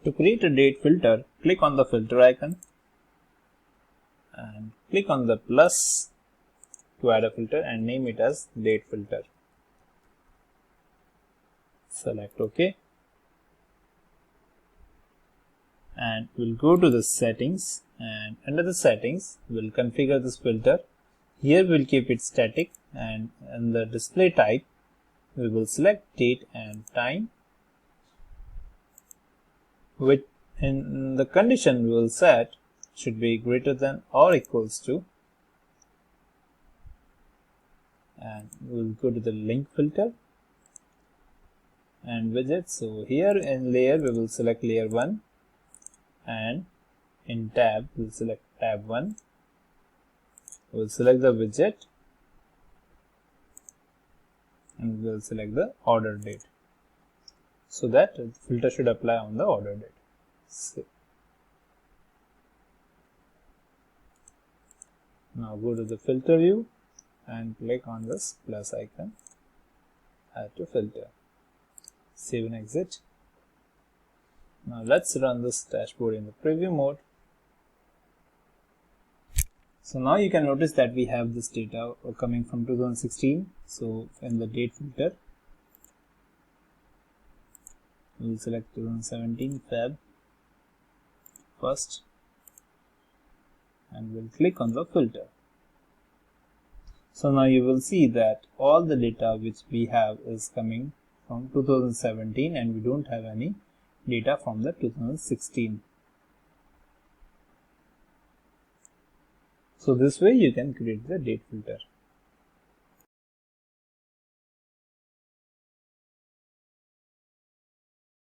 To create a date filter, click on the filter icon and click on the plus to add a filter and name it as date filter. Select OK. And we'll go to the settings, and under the settings we'll configure this filter. Here we'll keep it static, and in the display type we will select date and time. With in the condition we will set should be greater than or equals to, and we'll go to the link filter and widgets. So here in layer we will select layer 1, and in tab we'll select tab 1. We'll select the widget and we'll select the order date, so that the filter should apply on the order date. Now go to the filter view and click on this plus icon, add to filter, save and exit. Now let's run this dashboard in the preview mode. So now you can notice that we have this data coming from 2016. So in the date filter, we'll select 2017 Feb 1st and we'll click on the filter. So now you will see that all the data which we have is coming from 2017 and we don't have any data from the 2016. So this way you can create the date filter.